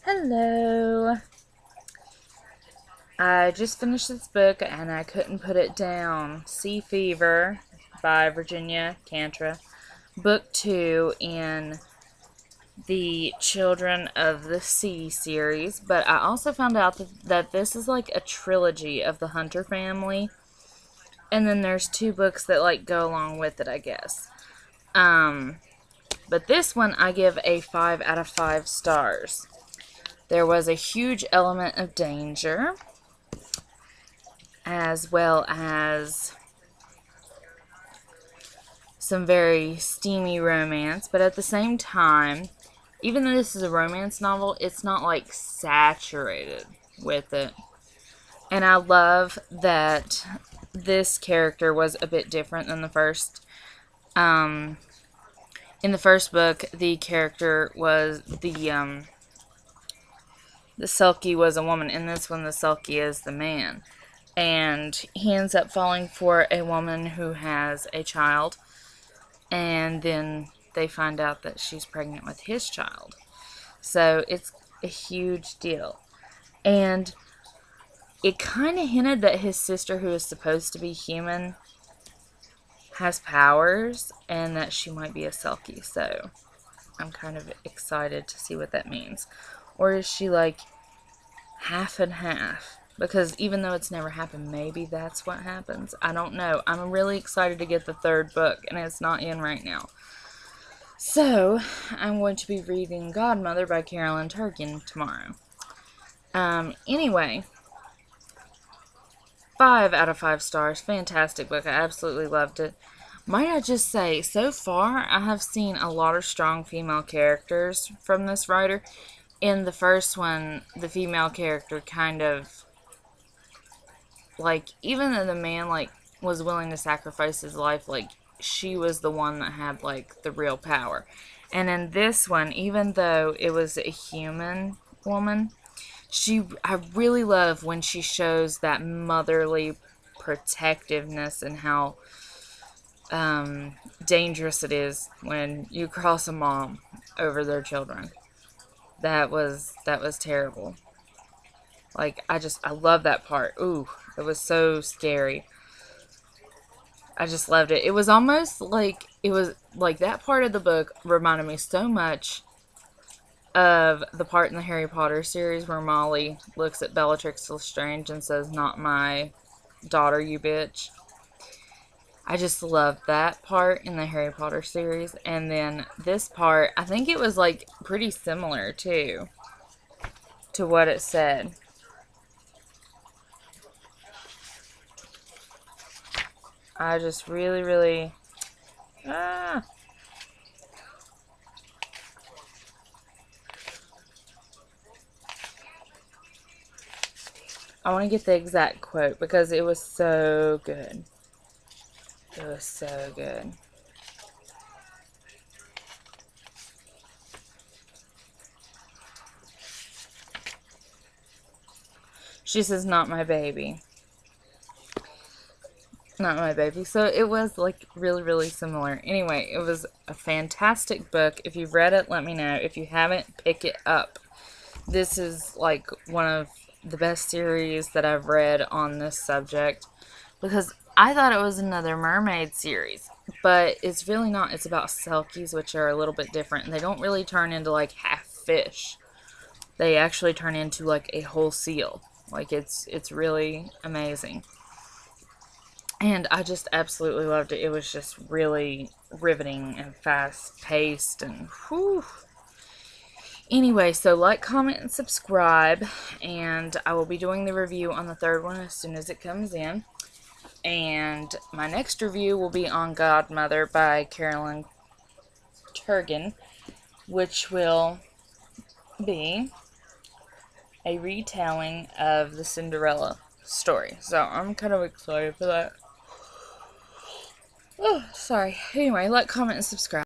Hello. I just finished this book and I couldn't put it down. Sea Fever by Virginia Kantra. Book 2 in the Children of the Sea series. But I also found out that this is like a trilogy of the Hunter family. And then there's 2 books that like go along with it, I guess. But this one I give a 5 out of 5 stars. There was a huge element of danger, as well as some very steamy romance, but at the same time, even though this is a romance novel, it's not like saturated with it. And I love that this character was a bit different than the first. In the first book, the character was the Selkie was a woman. In this one, the Selkie is the man. And he ends up falling for a woman who has a child. And then they find out that she's pregnant with his child. So it's a huge deal. And it kind of hinted that his sister, who is supposed to be human, has powers and that she might be a Selkie. So I'm kind of excited to see what that means. Or is she like half and half? Because even though it's never happened, maybe that's what happens. I don't know. I'm really excited to get the 3rd book, and it's not in right now. So, I'm going to be reading Godmother by Carolyn Turkin tomorrow. Anyway, 5 out of 5 stars. Fantastic book. I absolutely loved it. Might I just say, so far, I have seen a lot of strong female characters from this writer. In the first one, the female character kind of, like, even though the man, like, was willing to sacrifice his life, like, she was the one that had, like, the real power. And in this one, even though it was a human woman, I really love when she shows that motherly protectiveness and how dangerous it is when you cross a mom over their children. That was terrible. Like, I love that part. Ooh, it was so scary. I just loved it. It was almost like, that part of the book reminded me so much of the part in the Harry Potter series where Molly looks at Bellatrix Lestrange and says, "Not my daughter, you bitch." I just loved that part in the Harry Potter series. And then this part, I think it was like pretty similar too to what it said. I just really, I want to get the exact quote because it was so good. It was so good. She says, "Not my baby." Not my baby. So it was like really similar. Anyway, it was a fantastic book. If you've read it, let me know. If you haven't, pick it up. This is like one of the best series that I've read on this subject because I thought it was another mermaid series, but it's really not. It's about selkies, which are a little bit different, and they don't really turn into like half fish. They actually turn into like a whole seal. Like it's really amazing. And I just absolutely loved it. It was just really riveting and fast paced and whew. Anyway, so like, comment, and subscribe. And I will be doing the review on the 3rd one as soon as it comes in. And my next review will be on Godmother by Carolyn Turkin, which will be a retelling of the Cinderella story. So I'm kind of excited for that. Oh, sorry. Anyway, like, comment, and subscribe.